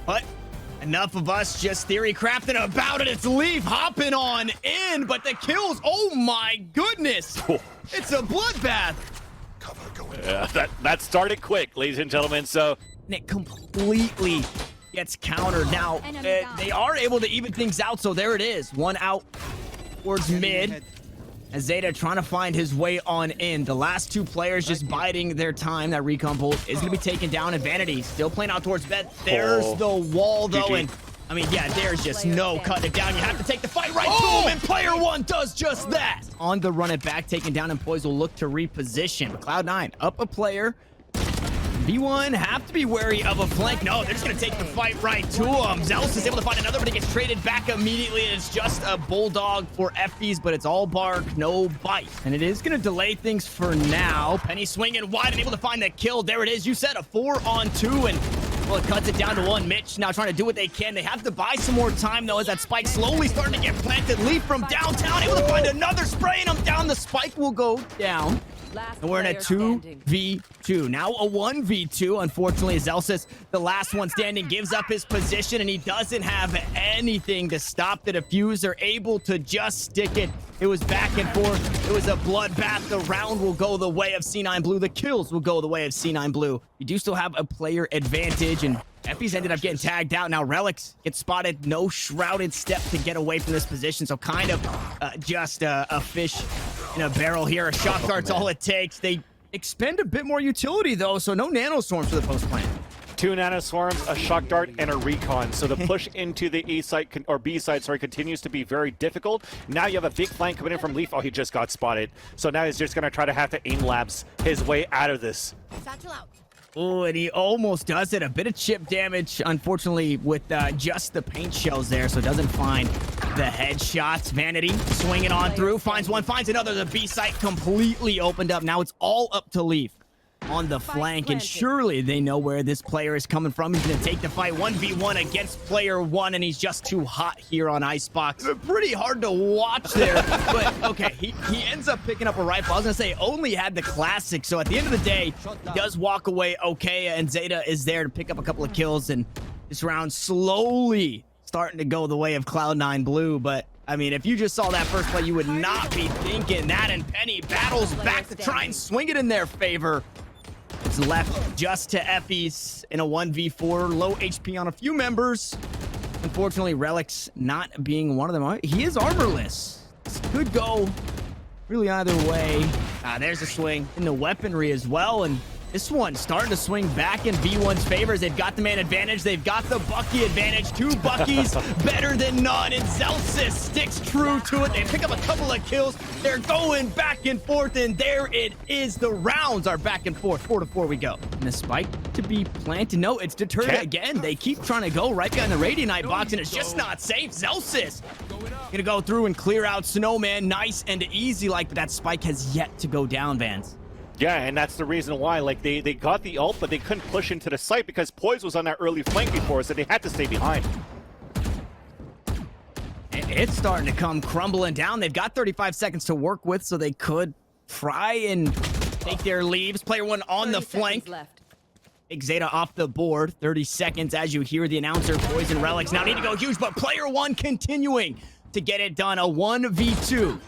But enough of us just theory crafting about it. It's Leaf hopping on in, but the kills, oh my goodness. It's a bloodbath. That started quick, ladies and gentlemen. So And it completely gets countered. Now, they are able to even things out, so there it is. One out towards mid. As Zeta trying to find his way on in. The last two players just biding their time. That recon bolt is going to be taken down, and Vanity still playing out towards bed. There's the wall, though, and I mean, yeah, there's just no cutting it down. You have to take the fight right to him, and player one does just that. On the run it back, taken down, and Poised will look to reposition. Cloud9 up a player. V1 have to be wary of a flank. No, they're just going to take the fight right to him. Zealous is able to find another, but he gets traded back immediately. And it's just a bulldog for Effies, but it's all bark, no bite. And it is going to delay things for now. Penny swinging wide and able to find the kill. There it is. You said a 4-on-2, and well, it cuts it down to one. Mitch now trying to do what they can. They have to buy some more time, though, as that spike slowly starting to get planted. Leaf from downtown, able to find another, spraying him down. The spike will go down. And we're in a 2v2. Now a 1v2. Unfortunately, Zelsis, the last one standing, gives up his position, and he doesn't have anything to stop the diffuser. Able to just stick it. It was back and forth. It was a bloodbath. The round will go the way of C9 Blue. The kills will go the way of C9 Blue. You do still have a player advantage, and Effies ended up getting tagged out. Now Relyks gets spotted. No shrouded step to get away from this position. So kind of just a fish in a barrel here. A shock dart's all it takes. They expend a bit more utility, though, so no nanostorms for the post plant. 2 nanoswarms, a shock dart, and a recon. So the push into the A site, or B site, sorry, continues to be very difficult. Now you have a big flank coming in from Leaf. Oh, he just got spotted. So now he's just going to try to have to aim labs his way out of this. Satchel out. Oh, and he almost does it. A bit of chip damage, unfortunately, with just the paint shells there, so doesn't find the headshots. Vanity swinging on through, finds one, finds another. The B site completely opened up. Now it's all up to Leaf on the flank, and surely they know where this player is coming from. He's going to take the fight 1v1 against player one, and he's just too hot here on Icebox. Pretty hard to watch there, but okay, he ends up picking up a rifle. I was going to say, only had the classic, so at the end of the day, he does walk away okay, and Zeta is there to pick up a couple of kills, and this round slowly starting to go the way of Cloud9 Blue, but I mean, if you just saw that first play, you would not be thinking that, and Penny battles back to try and swing it in their favor. It's left just to Effies in a 1v4. Low HP on a few members. Unfortunately, Relyks not being one of them. He is armorless. This could go really either way. There's a swing in the weaponry as well, and this one starting to swing back in V1's favors. They've got the man advantage. They've got the Bucky advantage. 2 Buckies better than none. And Zelsis sticks true to it. They pick up a couple of kills. They're going back and forth. And there it is. The rounds are back and forth. 4-4 we go. And the spike to be planted. No, it's deterred again. They keep trying to go right behind the Radiant box, and it's just not safe. Zelsis gonna go through and clear out Snowman. Nice and easy like, but that spike has yet to go down, Vance. Yeah, and that's the reason why, like, they got the ult, but they couldn't push into the site because Poised was on that early flank before, so they had to stay behind. It's starting to come crumbling down. They've got 35 seconds to work with, so they could try and take their leaves. Player one on the flank. Big Zeta off the board. 30 seconds as you hear the announcer. Poised and Relyks now need to go huge, but player one continuing to get it done. A 1v2.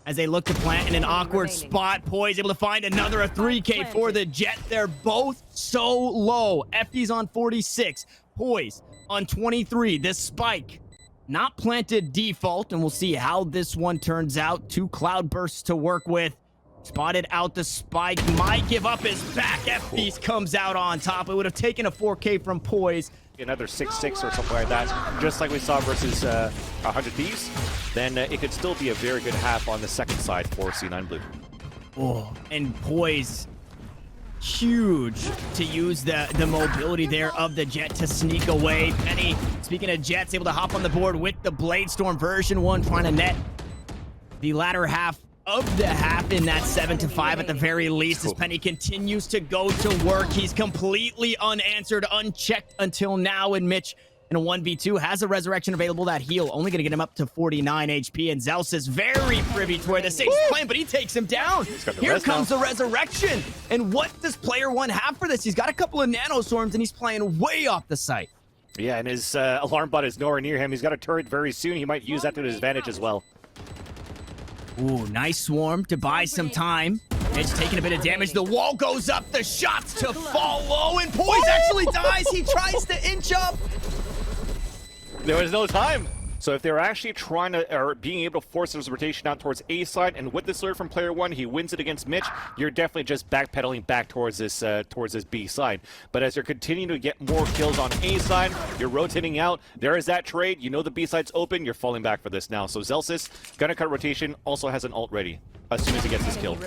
As they look to plant in an awkward spot. Poised able to find another, a 3K for the Jet. They're both so low. Effies on 46. Poised on 23. This spike not planted default, and we'll see how this one turns out. 2 cloudbursts to work with. Spotted out the spike. Might give up his back. Effies comes out on top. It would have taken a 4K from Poised. Another 6-6 or something like that, just like we saw versus 100 Thieves, then it could still be a very good half on the second side for C9 Blue. Oh, and Poised, huge to use the mobility there of the Jet to sneak away. Penny, speaking of Jets, able to hop on the board with the Blade Storm. Version 1 trying to net the latter half of the half in that 7-5 at the very least, as Penny continues to go to work. He's completely unanswered, unchecked until now, and Mitch in a 1v2 has a resurrection available. That heal only going to get him up to 49 HP, and Zeus is very privy to where the stage's playing, but he takes him down. Here comes the resurrection, and what does player one have for this? He's got a couple of nanostorms, and he's playing way off the site. Yeah, and his alarm bot is nowhere near him. He's got a turret very soon. He might use that to his advantage as well. Ooh, nice swarm to buy some time. Mitch taking a bit of damage. The wall goes up. The shots to follow. And Poised actually dies. He tries to inch up. There was no time. So if they're actually trying to, or being able to force his rotation out towards A side, and with this alert from player one, he wins it against Mitch, you're definitely just backpedaling back towards this B side. But as you're continuing to get more kills on A side, you're rotating out. There is that trade. You know the B side's open. You're falling back for this now. So Zelsis, gonna cut rotation, also has an ult ready as soon as he gets his kill.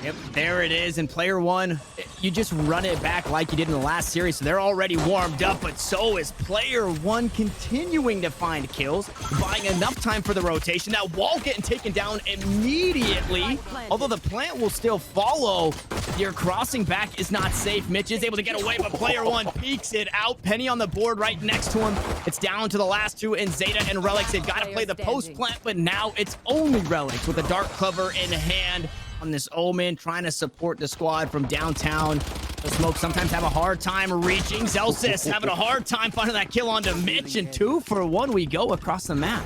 Yep, there it is. And player one, you just run it back like you did in the last series. So they're already warmed up, but so is player one continuing to find kills, buying enough time for the rotation. Now wall getting taken down immediately, although the plant will still follow. Your crossing back is not safe. Mitch is able to get away, but player one peeks it out. Penny on the board right next to him. It's down to the last two, and Zeta and Relyks. They've got to play the post plant, but now it's only Relyks with a dark cover in hand on this Omen, trying to support the squad from downtown. The smoke sometimes have a hard time reaching. Zelsis having a hard time finding that kill onto Mitch, and 2 for 1 we go across the map.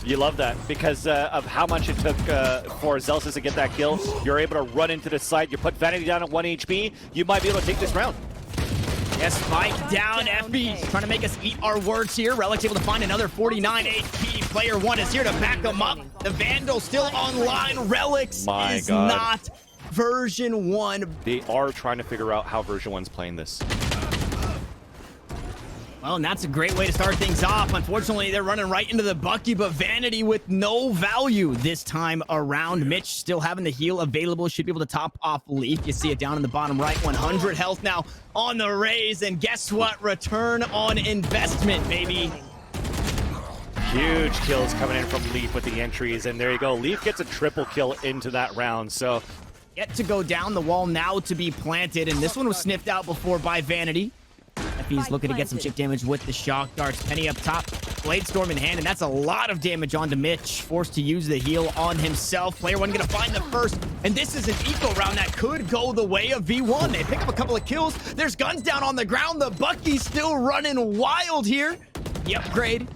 You love that because of how much it took for Zelsis to get that kill. You're able to run into the site. You put Vanity down at 1 HP. You might be able to take this round. Yes, spike down. FB trying to make us eat our words here. Relyks able to find another 49 HP. Player one is here to back them up. The Vandal still online. Relyks is not version 1. They are trying to figure out how version 1's playing this. Well, and that's a great way to start things off. Unfortunately, they're running right into the Bucky, but Vanity with no value this time around. Mitch still having the heal available. Should be able to top off Leaf. You see it down in the bottom right. 100 health now on the raise. And guess what? Return on investment, baby. Huge kills coming in from Leaf with the entries. And there you go. Leaf gets a triple kill into that round. So yet to go down the wall now to be planted. And this one was sniffed out before by Vanity. He's looking to get some chip damage with the shock darts. Penny up top, Blade Storm in hand, and that's a lot of damage onto Mitch. Forced to use the heal on himself. Player one gonna find the first, and this is an eco round that could go the way of V1. They pick up a couple of kills. There's guns down on the ground. The Bucky's still running wild here. The upgrade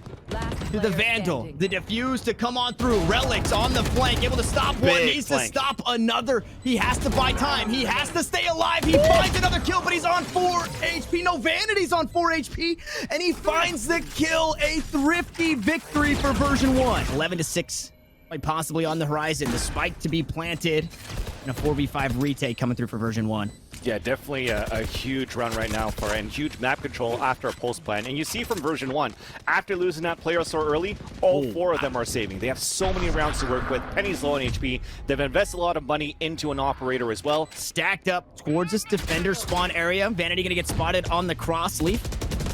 to the Vandal. The defuse to come on through. Relyks on the flank, able to stop one, needs to stop another. He has to buy time. He has to stay alive. He finds another kill, but he's on 4 HP. No, Vanity's on 4 HP, and he finds the kill. A thrifty victory for version 1. 11-6, quite possibly on the horizon. The spike to be planted, and a 4v5 retake coming through for version 1. yeah, definitely a huge run right now for and huge map control after a pulse plan. And you see from version 1, after losing that player so early, all 4 of them are saving. They have so many rounds to work with. Penny's low on HP. They've invested a lot of money into an operator as well. Stacked up towards this defender spawn area. Vanity gonna get spotted on the cross. Leaf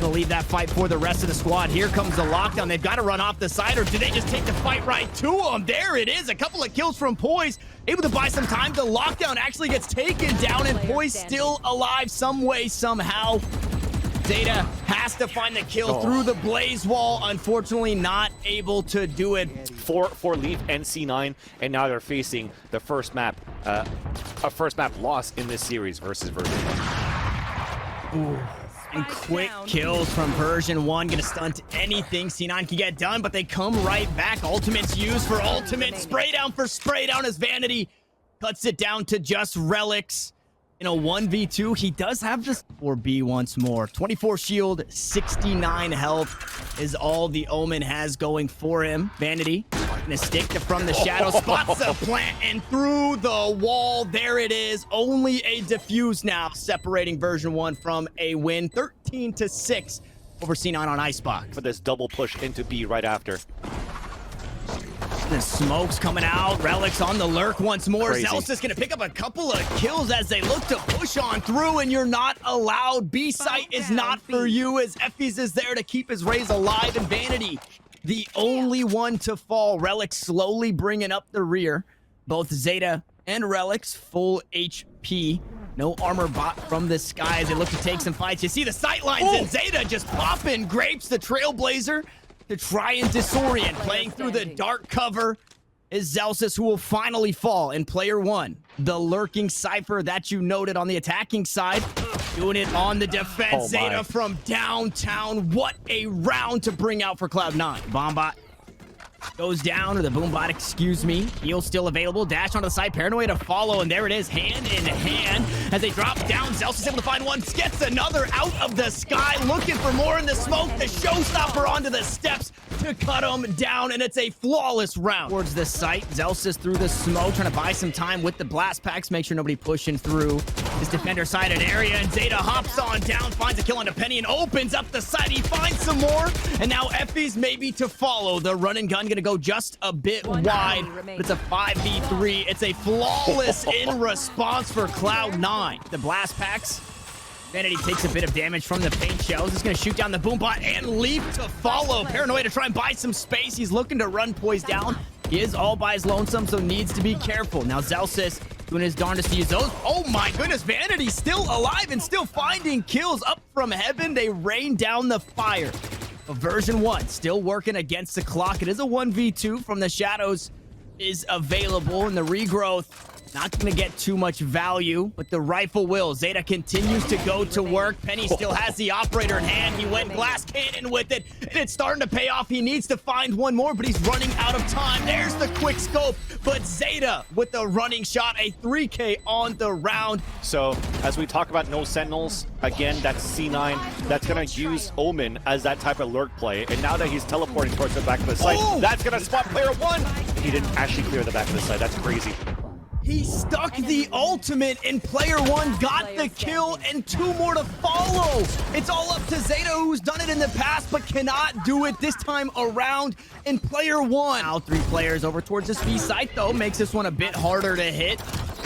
gonna leave that fight for the rest of the squad. Here comes the lockdown. They've got to run off the side, or do they just take the fight right to them? There it is. A couple of kills from Poised. Able to buy some time. The lockdown actually gets taken down, and Poised still alive some way, somehow. Zeta has to find the kill through the blaze wall. Unfortunately, not able to do it. For Leaf and C9, and now they're facing the first map, a first map loss in this series versus version 1. Ooh. And quick kills from version 1. Gonna stunt anything C9 can get done, but they come right back. Ultimate's used for ultimate. Spray down for spray down as Vanity cuts it down to just Relyks. In a 1v2, he does have this for B once more. 24 shield, 69 health is all the Omen has going for him. Vanity gonna stick from the shadow, spots the plant, and through the wall, there it is. Only a defuse now separating version 1 from a win. 13-6 over C9 on Icebox. For this double push into B right after. The smoke's coming out. Relyks on the lurk once more. Crazy. Zelsis gonna pick up a couple of kills as they look to push on through, and you're not allowed. B site is not for you, as Effys is there to keep his rays alive, and Vanity, the only one to fall. Relyks slowly bringing up the rear. Both Zeta and Relyks full HP. No armor bot from the sky as they look to take some fights. You see the sight lines, and Zeta just popping grapes, the Trailblazer, to try and disorient. Playing through the dark cover is Zelsis, who will finally fall in player 1. The lurking Cypher that you noted on the attacking side Doing it on the defense. Oh, my. Zeta from downtown. What a round to bring out for Cloud9. Bombot goes down, or the boombot, excuse me. Heal still available. Dash onto the side. Paranoia to follow, and there it is. Hand in hand as they drop down. Zel's able to find one. Gets another out of the sky. Looking for more in the smoke. The showstopper onto the steps to cut him down, and it's a flawless round. Towards the site. Zelsis through the smoke, trying to buy some time with the blast packs. Make sure nobody pushing through this defender-sided area, and Zeta hops on down, finds a kill on a Penny, and opens up the site. He finds some more, and now Effie's maybe to follow. The run and gun gonna go just a bit wide, but it's a 5v3. It's a flawless in response for Cloud9. The blast packs. Vanity takes a bit of damage from the paint shells. He's going to shoot down the boombot and leap to follow. Paranoia to try and buy some space. He's looking to run Poised down. He is all by his lonesome, so needs to be careful. Now Zelsis doing his darndest to use those. Oh my goodness, Vanity still alive and still finding kills up from heaven. They rain down the fire. Version1 still working against the clock. It is a 1v2 from the shadows is available, and the regrowth not going to get too much value, but the rifle will. Zeta continues to go to work. Penny still has the operator in hand. He went glass cannon with it, and it's starting to pay off. He needs to find one more, but he's running out of time. There's the quick scope, but Zeta with the running shot, a 3K on the round. So, as we talk about no sentinels, again, that's C9. That's going to use Omen as that type of lurk play, and now that he's teleporting towards the back of the site, that's going to spot player one. He didn't actually clear the back of the site. That's crazy. He stuck the ultimate, and player one got the kill, and two more to follow. It's all up to Zeta, who's done it in the past, but cannot do it this time around. And player one, now 3 players over towards this B site, though, makes this one a bit harder to hit.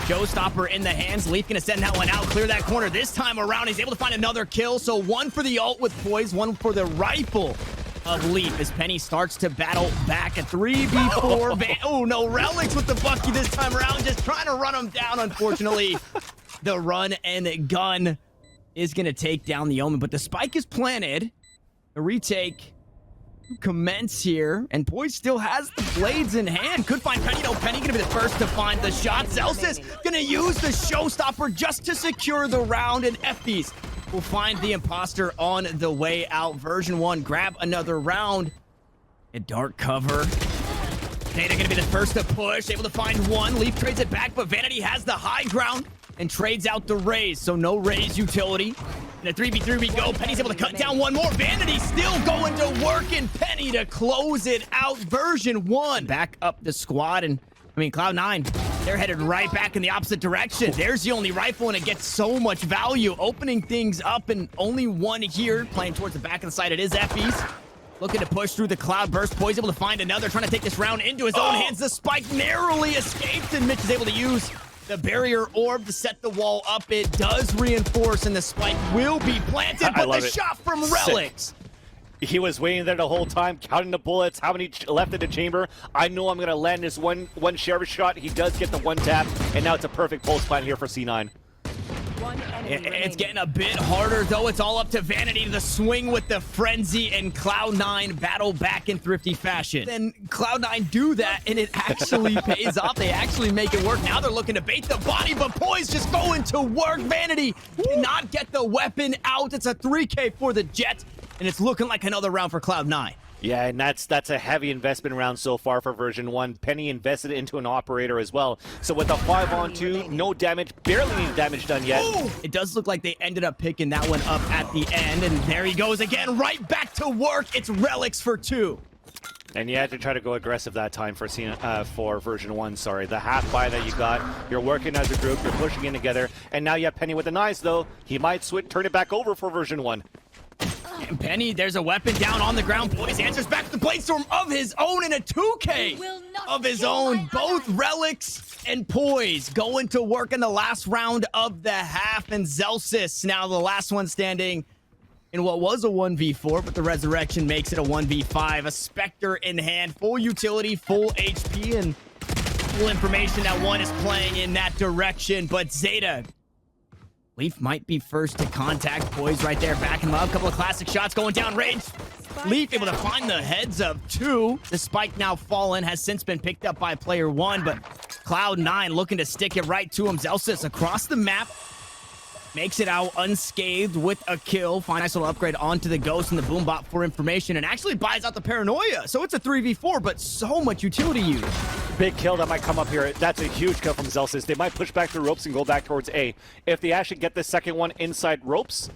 Showstopper in the hands. Leaf gonna send that one out, clear that corner. This time around, he's able to find another kill. So 1 for the ult with Poise, 1 for the rifle of Leaf as Penny starts to battle back at 3v4. Oh no, Relyks with the Bucky this time around, just trying to run him down. Unfortunately, the run and gun is going to take down the Omen, but the spike is planted. The retake commence here, and Poise still has the blades in hand. Could find Penny. No, Penny going to be the first to find the shot. Zelsis going to use the showstopper just to secure the round, and Effies will find the imposter on the way out. Version1 grab another round. A dark cover. Data gonna be the first to push, able to find one. Leaf trades it back, but Vanity has the high ground and trades out the raise, so no raise utility. In a 3v3 we go. Penny's able to cut down one more. Vanity still going to work, and Penny to close it out. Version1 back up the squad, and I mean, Cloud9, they're headed right back in the opposite direction. There's the only rifle, and it gets so much value, opening things up, and only one here. Playing towards the back of the site, it is Effies. Looking to push through the cloud burst. Poise able to find another, trying to take this round into his own hands. The spike narrowly escaped, and Mitch is able to use the barrier orb to set the wall up. It does reinforce, and the spike will be planted, but the shot from Relyks. He was waiting there the whole time, counting the bullets, how many left in the chamber. I know I'm going to land this one sheriff shot. He does get the one tap, and now it's a perfect pulse plan here for C9. It's getting a bit harder, though. It's all up to Vanity. The swing with the frenzy, and Cloud9 battle back in thrifty fashion. Then Cloud9 do that, and it actually pays off. They actually make it work. Now they're looking to bait the body, but Poise just going to work. Vanity cannot get the weapon out. It's a 3K for the Jet, and it's looking like another round for Cloud9. Yeah, and that's a heavy investment round so far for Version1. Penny invested into an operator as well. So with a 5-on-2, no damage, barely any damage done yet. Ooh, it does look like they ended up picking that one up at the end, and there he goes again, right back to work. It's Relyks for 2. And you had to try to go aggressive that time for Version1, sorry. The half buy that you got, you're working as a group, you're pushing in together, and now you have Penny with the knives, though. He might turn it back over for Version1. And Penny, there's a weapon down on the ground. Poise answers back with the Bladestorm of his own, and a 2K of his own. Both Relyks and Poise going to work in the last round of the half, and Zelsis now the last one standing in what was a 1v4, but the resurrection makes it a 1v5. A Spectre in hand, full utility, full HP, and full information that one is playing in that direction. But Zeta, Leaf might be first to contact. Poise right there, backing him up. A couple of classic shots going down range. Leaf able to find the heads of 2. The spike now fallen, has since been picked up by player 1, but Cloud9 looking to stick it right to him. Zelsis across the map. makes it out unscathed with a kill. Find a nice little upgrade onto the ghost and the boombot for information, and actually buys out the paranoia. So it's a 3v4, but so much utility use. Big kill that might come up here. That's a huge kill from Zelsis. They might push back through ropes and go back towards A. If they actually get the second one inside ropes,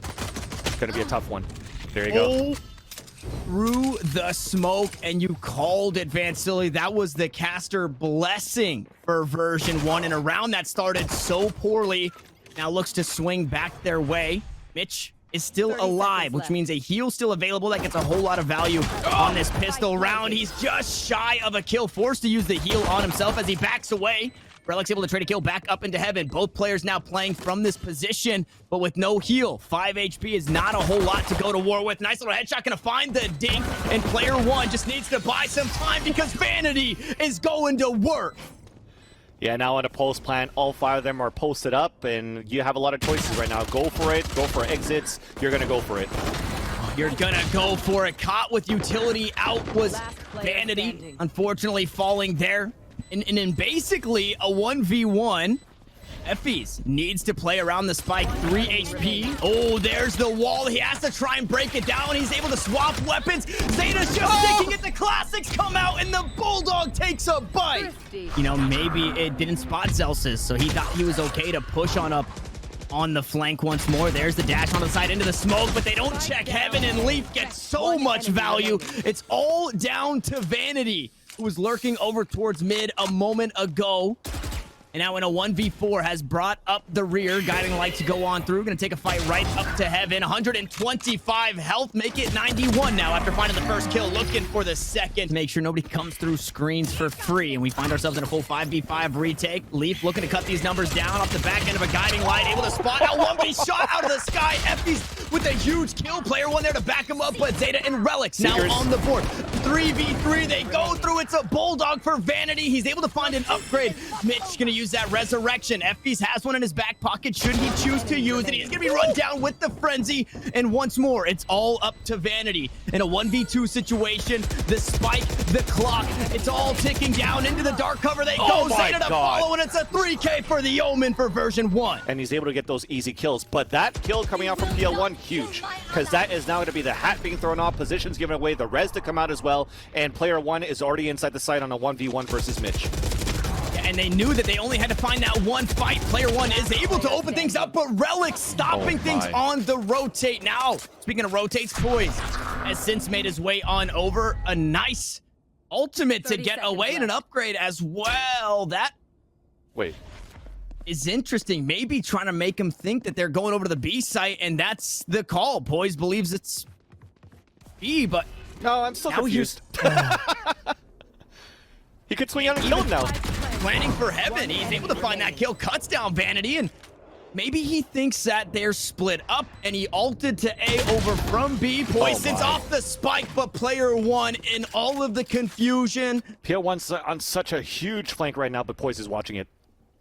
it's going to be a tough one. There you go. Through the smoke, and you called it, Vansili. That was the caster blessing for version 1, and a round that started so poorly now looks to swing back their way. Mitch is still alive, which means a heal still available. That gets a whole lot of value on this pistol round. He's just shy of a kill, forced to use the heal on himself as he backs away. Relyks able to trade a kill back up into heaven. Both players now playing from this position, but with no heal. 5 HP is not a whole lot to go to war with. Nice little headshot, gonna find the dink, and player 1 just needs to buy some time because Vanity is going to work. Yeah, now in a post plan, all 5 of them are posted up, and you have a lot of choices right now. Go for it, go for exits. You're gonna go for it. You're gonna go for it. Caught with utility out was Vanity, unfortunately falling there. And in basically a 1v1, Effys needs to play around the spike. 3 HP. Oh, there's the wall. He has to try and break it down. He's able to swap weapons. Zeta's just thinking it. The classics come out, and the Bulldog takes a bite. You know, maybe it didn't spot Zelsis, so he thought he was okay to push on up on the flank once more. There's the dash on the side into the smoke, but they don't check heaven, and Leaf gets so much value. It's all down to Vanity, who was lurking over towards mid a moment ago. And now in a 1v4 has brought up the rear. Guiding light to go on through. Gonna take a fight right up to heaven. 125 health. Make it 91 now after finding the first kill. Looking for the second. Make sure nobody comes through screens for free. And we find ourselves in a full 5v5 retake. Leaf looking to cut these numbers down off the back end of a guiding light. Able to spot out one, but he shot out of the sky. Effys with a huge kill. Player 1 there to back him up. But Zeta and Relyks now on the board. 3v3. They go through. It's a Bulldog for Vanity. He's able to find an upgrade. Mitch gonna use that resurrection. Effys has one in his back pocket should he choose to use it. He's gonna be run down with the frenzy, and once more it's all up to Vanity in a 1v2 situation. The spike, the clock, it's all ticking down into the dark cover. They go. Zeta to follow, and it's a 3K for the Omen for version 1. And he's able to get those easy kills, but that kill coming out from PL1 huge, because that is now going to be the hat being thrown off, positions given away, the res to come out as well, and player 1 is already inside the site on a 1v1 versus Mitch. And they knew that they only had to find that one fight. Player 1 is able to open things up, but Relyks stopping things on the rotate. Now, speaking of rotates, poised has since made his way on over. A nice ultimate to get away and an upgrade as well. That is interesting. Maybe trying to make him think that they're going over to the B site, and that's the call. Poised believes it's B, but no, I'm still confused. He could swing out and kill him now. Planning for heaven. He's able to find that kill. Cuts down Vanity, and maybe he thinks that they're split up, and he ulted to A over from B. Poison's off the spike, but player 1 in all of the confusion. PL1's on such a huge flank right now, but Poise is watching it.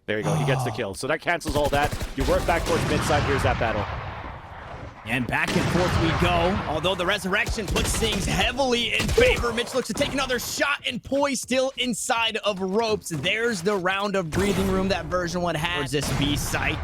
There you go. He gets the kill. So that cancels all that. You work back towards mid side. Here's that battle. And back and forth we go. Although the resurrection puts things heavily in favor. Mitch looks to take another shot, and Poise still inside of ropes. There's the round of breathing room that version 1 has. Towards this B site.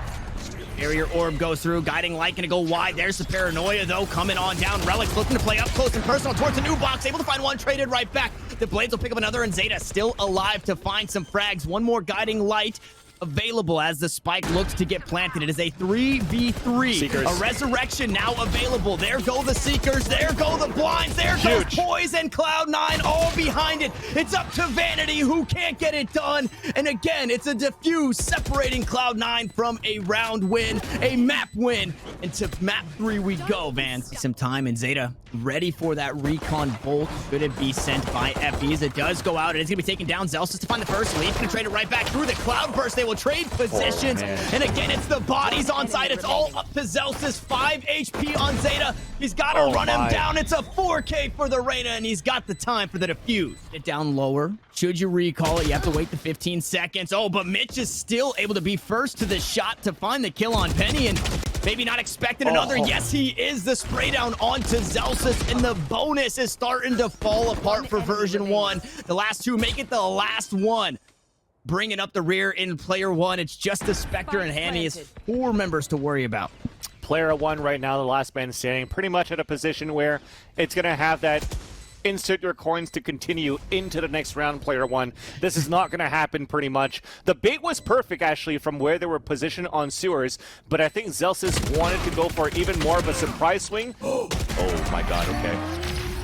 Barrier orb goes through. Guiding light gonna go wide. There's the paranoia though coming on down. Relyks looking to play up close and personal towards the new box. Able to find one, traded right back. The blades will pick up another, and Zeta still alive to find some frags. One more guiding light available as the spike looks to get planted. It is a 3v3. Seekers. A resurrection now available. There go the Seekers. There go the blinds. There goes Poise and Cloud9 all behind it. It's up to Vanity, who can't get it done. And again, it's a diffuse separating Cloud9 from a round win, a map win. And to map 3 we go, Van. Some time, and Zeta ready for that recon bolt. Should it be sent by Effys? It does go out, and it's going to be taken down. Zelsis to find the first. Leaf going to trade it right back through the cloud burst. They will trade positions, and again, it's the bodies on side. It's all up to Zelsis. 5 HP on Zeta. He's got to run him down. It's a 4K for the Reyna, and he's got the time for the defuse. Get down lower. Should you recall it, you have to wait the 15 seconds. Oh, but Mitch is still able to be first to the shot to find the kill on Penny, and maybe not expecting another. Yes, he is. The spray down onto Zelsis, and the bonus is starting to fall apart for version 1. The last 2 make it the last one. bringing up the rear in player one. It's just the Spectre in hand. He has 4 members to worry about. Player one right now, the last man standing, pretty much at a position where it's going to have that insert your coins to continue into the next round, player one. This is not going to happen pretty much. The bait was perfect, actually, from where they were positioned on sewers, but I think Zelsis wanted to go for even more of a surprise swing. Oh my god, okay.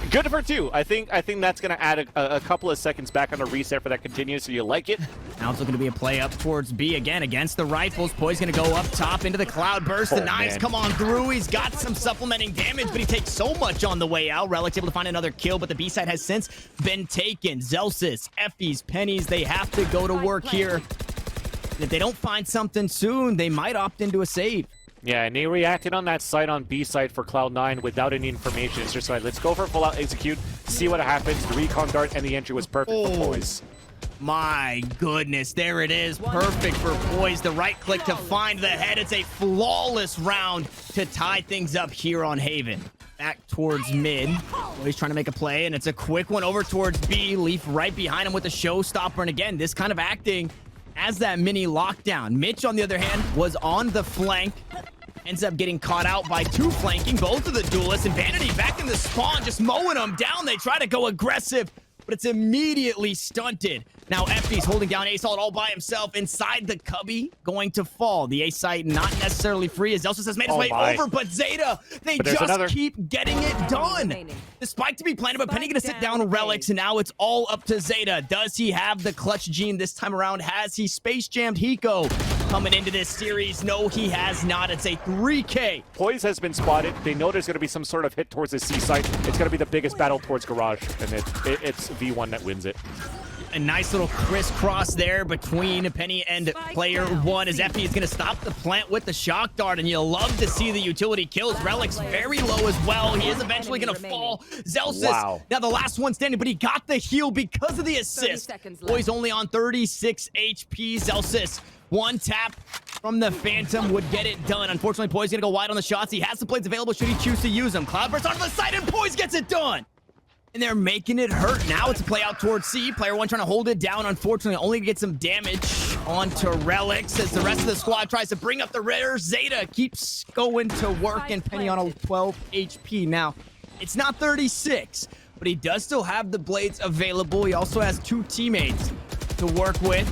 Good for 2. I think that's going to add a couple of seconds back on the reset for that continues, so you like it. Now it's looking to be a play up towards B again against the rifles. Poised going to go up top into the cloud burst. The knives come on through. He's got some supplementing damage, but he takes so much on the way out. Relyks able to find another kill, but the B side has since been taken. Zelsis, Effies, Pennies, they have to go to work here. If they don't find something soon, they might opt into a save. Yeah, and they reacted on that side on B side for Cloud9 without any information. It's just like, let's go for full out execute, see what happens. The recon dart and the entry was perfect for Poise. My goodness, there it is. Perfect for Poise. The right click to find the head. It's a flawless round to tie things up here on Haven. Back towards mid. He's trying to make a play, and it's a quick one over towards B. Leaf right behind him with a showstopper. And again, this kind of acting as that mini lockdown. Mitch, on the other hand, was on the flank. Ends up getting caught out by 2 flanking, both of the duelists, and Vanity back in the spawn, just mowing them down. They try to go aggressive, but it's immediately stunted. Now Effie's holding down A-Salt all by himself inside the cubby, going to fall. The A-Site not necessarily free, as Zelsis has made his way over, but Zeta, they just keep getting it done. The spike to be planted, but Penny gonna sit down Relyks, and now it's all up to Zeta. Does he have the clutch gene this time around? Has he space jammed Hiko coming into this series? No, he has not. It's a 3K. Poise has been spotted. They know there's going to be some sort of hit towards the C site. It's going to be the biggest battle towards Garage, and it's V1 that wins it. A nice little crisscross there between Penny and player one, as Effie is going to stop the plant with the shock dart, and you'll love to see the utility kills. Relyks very low as well. He is eventually going to fall. Zelsis, now the last one standing, but he got the heal because of the assist. Boy's only on 36 HP. Zelsis, 1 tap from the Phantom would get it done. Unfortunately, Poise going to go wide on the shots. He has the blades available should he choose to use them. Cloudburst onto the side, and Poise gets it done. And they're making it hurt. Now it's a play out towards C. Player one trying to hold it down. Unfortunately, only to get some damage onto Relyks as the rest of the squad tries to bring up the rear. Zeta keeps going to work, and Penny on a 12 HP. Now, it's not 36, but he does still have the blades available. He also has 2 teammates to work with.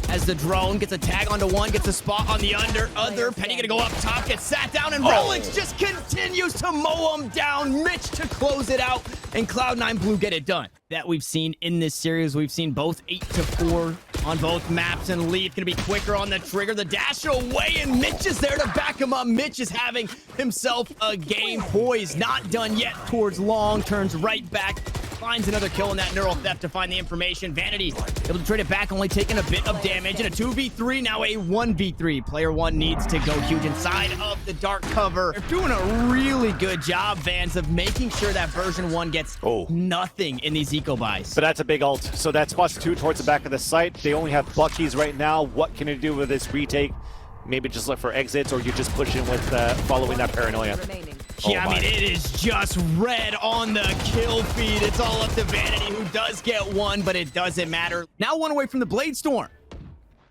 As the drone gets a tag onto one, gets a spot on the other. Penny gonna go up top, gets sat down, and Relyks just continues to mow him down. Mitch to close it out, and Cloud9 Blue get it done. That we've seen in this series. We've seen both 8-4 on both maps, and Leaf gonna be quicker on the trigger. The dash away, and Mitch is there to back him up. Mitch is having himself a game. Poise not done yet towards long, turns right back. Finds another kill in that neural theft to find the information. Vanity able to trade it back, only taking a bit of damage. And a 2v3, now a 1v3. Player one needs to go huge inside of the dark cover. They're doing a really good job, Vans, of making sure that version 1 gets nothing in these eco buys. But that's a big ult. So that's +2 towards the back of the site. They only have Buckies right now. What can you do with this retake? Maybe just look for exits, or you just push in with following that paranoia. Yeah, I mean, it is just red on the kill feed. It's all up to Vanity, who does get 1, but it doesn't matter. Now 1 away from the Blade Storm.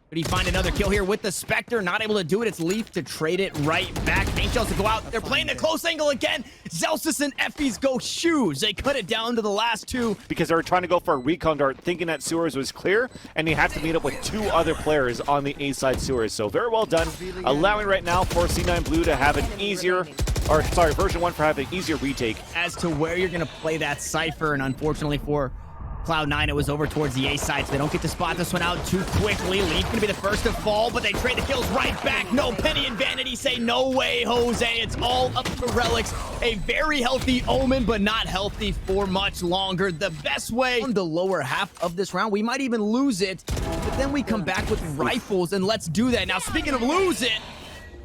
Could he find another kill here with the Spectre? Not able to do it. It's Leaf to trade it right back. Paint shells to go out. They're playing the close angle again. Zelsis and Effies go shoes. They cut it down to the last 2. Because they were trying to go for a recon dart, thinking that sewers was clear, and they have to meet up with 2 other players on the A-side sewers. So very well done. Allowing right now for C9 Blue to have an easier, or sorry, version 1 for having an easier retake. As to where you're going to play that Cypher, and unfortunately for Cloud9, it was over towards the A side, so they don't get to spot this one out too quickly. Leaf gonna be the first to fall, but they trade the kills right back. No, Penny and Vanity say, no way, Jose. It's all up to Relyks. A very healthy Omen, but not healthy for much longer. The best way on the lower half of this round, we might even lose it, but then we come back with rifles, and let's do that. Now, speaking of lose it,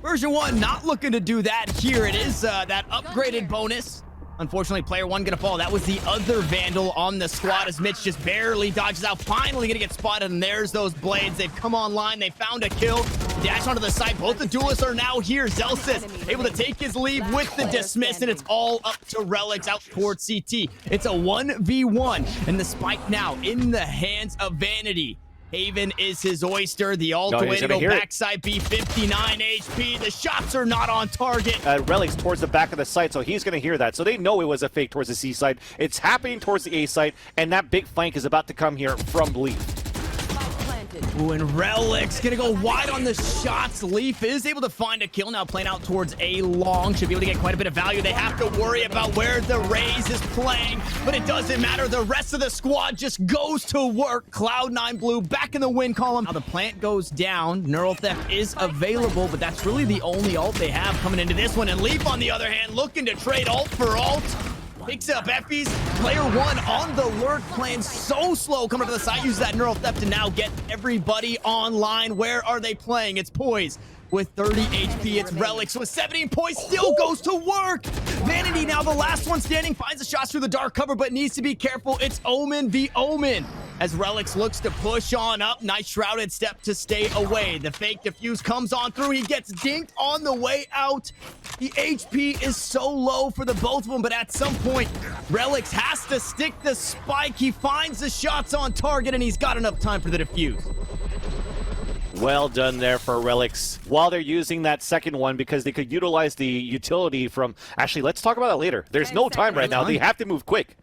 version 1 not looking to do that here. It is that upgraded bonus. Unfortunately, player one gonna fall. That was the other Vandal on the squad, as Mitch just barely dodges out. Finally gonna get spotted, and there's those blades. They've come online. They found a kill. Dash onto the side. Both the duelists are now here. Zelsis able to take his leave with the dismiss, and it's all up to Relyks out towards CT. It's a 1v1, and the spike now in the hands of Vanity. Haven is his oyster. The ult No, way he's to gonna go hear it. backside B, 59 HP. The shots are not on target. Relyks towards the back of the site, so he's going to hear that. So they know it was a fake towards the C side. It's happening towards the A site, and that big flank is about to come here from Leaf. Ooh, and Relyks gonna go wide on the shots. Leaf is able to find a kill now, playing out towards A long. Should be able to get quite a bit of value. They have to worry about where the Raze is playing, but it doesn't matter. The rest of the squad just goes to work. Cloud9 Blue back in the win column. Now the plant goes down. Neural Theft is available, but that's really the only ult they have coming into this one. And Leaf, on the other hand, looking to trade ult for ult. Picks up Effie's player one on the lurk, playing so slow, coming to the side, uses that Neural Theft to now get everybody online. Where are they playing? It's Poised with 30 HP. It's Relyks with 17 points, still goes to work. Vanity now the last one standing, finds the shots through the dark cover, but needs to be careful. It's Omen v Omen as Relyks looks to push on up. Nice shrouded step to stay away. The fake defuse comes on through. He gets dinked on the way out. The HP is so low for the both of them, but at some point, Relyks has to stick the spike. He finds the shots on target, and he's got enough time for the defuse. Well done there for Relyks. While they're using that second one, because they could utilize the utility from... Actually, let's talk about that later. There's no time right now. They have to move quick.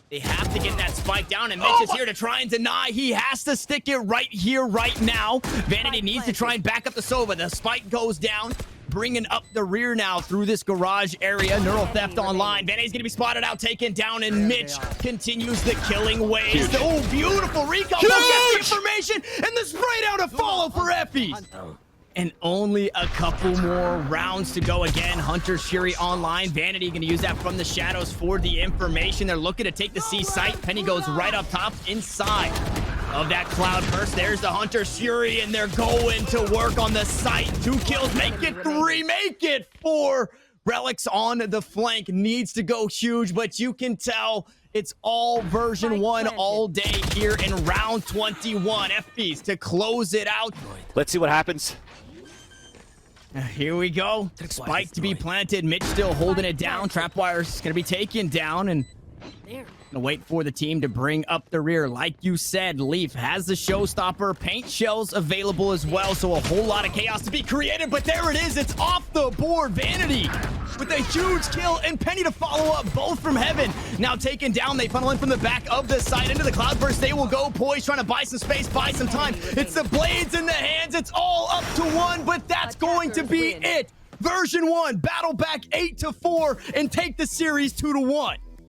They have to get that spike down, and Mitch is here to try and deny. He has to stick it right here, right now. Vanity needs to try and back up the Sova. The spike goes down, bringing up the rear now through this garage area. Neural Theft online. Vanity's going to be spotted out, taken down, and Mitch continues the killing waves. Oh, beautiful recall. Gets the information, and the spray down to follow for Effie. And only a couple more rounds to go again. Hunter Shuri online. Vanity going to use that from the shadows for the information. They're looking to take the C site. Penny goes right up top inside of that cloud burst. There's the Hunter Shuri, and they're going to work on the site. 2 kills, make it 3, make it 4. Relyks on the flank needs to go huge, but you can tell it's all version 1 all day here in round 21. FPs to close it out. Let's see what happens. Here we go. Spike to be planted. Mitch still holding it down. Trapwire's going to be taken down, and gonna wait for the team to bring up the rear. Like you said, Leaf has the showstopper. Paint shells available as well, so a whole lot of chaos to be created, but there it is. It's off the board. Vanity with a huge kill, and Penny to follow up, both from heaven. Now taken down. They funnel in from the back of the side into the cloudburst. They will go. Poised trying to buy some space, buy some time. It's the blades in the hands. It's all up to 1, but that's going to be it. Version 1 battle back 8-4 and take the series 2-1.